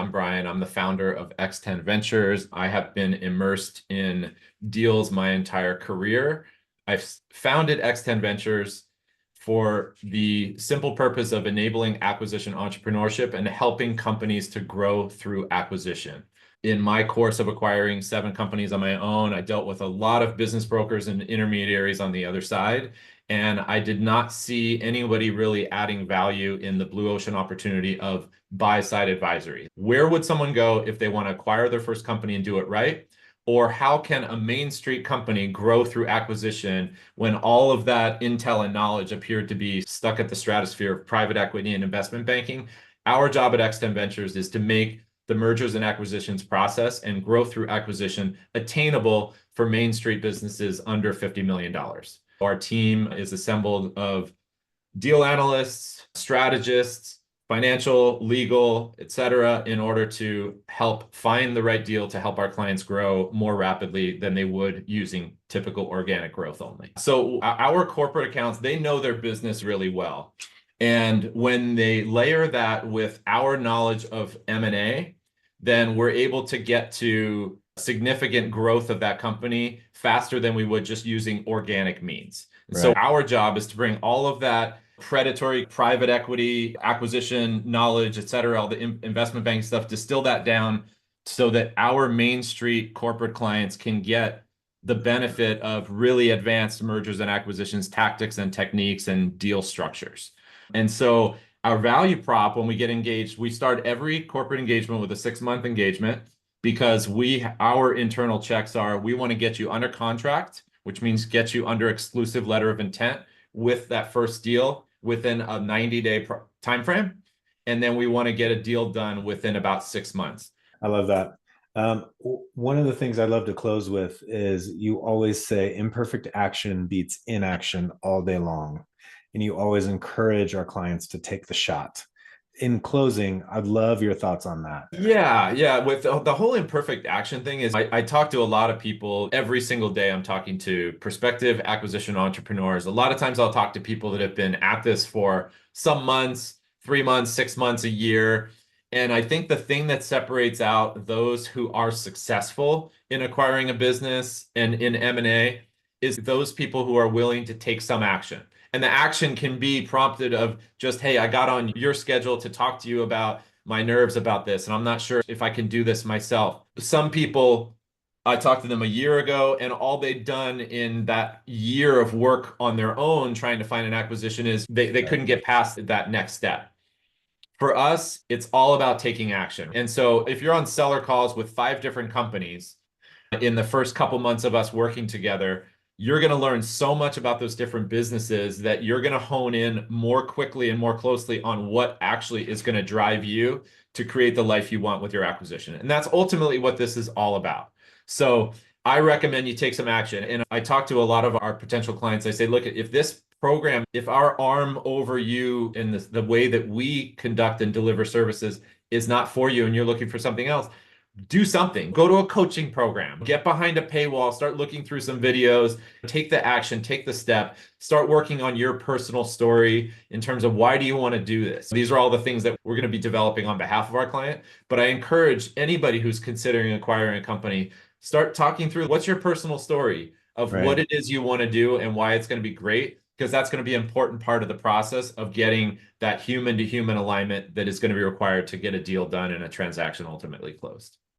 I'm Brian. I'm the founder of X10 Ventures. I have been immersed in deals my entire career. I've founded X10 Ventures for the simple purpose of enabling acquisition entrepreneurship and helping companies to grow through acquisition. In my course of acquiring 7 companies on my own, I dealt with a lot of business brokers and intermediaries on the other side. And I did not see anybody really adding value in the blue ocean opportunity of buy-side advisory. Where would someone go if they want to acquire their first company and do it right? Or how can a Main Street company grow through acquisition when all of that intel and knowledge appeared to be stuck at the stratosphere of private equity and investment banking? Our job at X10 Ventures is to make the mergers and acquisitions process and growth through acquisition attainable for Main Street businesses under $50 million. Our team is assembled of deal analysts, strategists, financial, legal, et cetera, in order to help find the right deal to help our clients grow more rapidly than they would using typical organic growth only. So our corporate accounts, they know their business really well. And when they layer that with our knowledge of M&A, then we're able to get to significant growth of that company faster than we would just using organic means. And so our job is to bring all of that predatory private equity acquisition knowledge, et cetera, all the investment banking stuff, distill that down so that our Main Street corporate clients can get the benefit of really advanced mergers and acquisitions tactics and techniques and deal structures. And so our value prop, when we get engaged, we start every corporate engagement with a 6-month engagement because our internal checks are, we want to get you under contract, which means get you under exclusive letter of intent with that first deal within a 90-day time frame. And then we want to get a deal done within about 6 months. I love that. One of the things I love to close with is you always say imperfect action beats inaction all day long. And you always encourage our clients to take the shot. In closing, I'd love your thoughts on that. Yeah. With the whole imperfect action thing is I talk to a lot of people every single day. I'm talking to prospective acquisition entrepreneurs. A lot of times I'll talk to people that have been at this for some months, 3 months, 6 months, a year. And I think the thing that separates out those who are successful in acquiring a business and in M&A is those people who are willing to take some action. And the action can be prompted of just, hey, I got on your schedule to talk to you about my nerves about this, and I'm not sure if I can do this myself. Some people, I talked to them a year ago, and all they'd done in that year of work on their own trying to find an acquisition is they couldn't get past that next step. For us, it's all about taking action. And so if you're on seller calls with 5 different companies in the first couple months of us working together, you're going to learn so much about those different businesses that you're going to hone in more quickly and more closely on what actually is going to drive you to create the life you want with your acquisition. And that's ultimately what this is all about. So I recommend you take some action. And I talk to a lot of our potential clients. I say, look, if this program, if our arm over you in the way that we conduct and deliver services is not for you and you're looking for something else, do something. Go to a coaching program, get behind a paywall, start looking through some videos, take the action, take the step, start working on your personal story in terms of why do you want to do this? These are all the things that we're going to be developing on behalf of our client. But I encourage anybody who's considering acquiring a company, start talking through what's your personal story of what it is you want to do and why it's going to be great, because that's going to be an important part of the process of getting that human to human alignment that is going to be required to get a deal done and a transaction ultimately closed.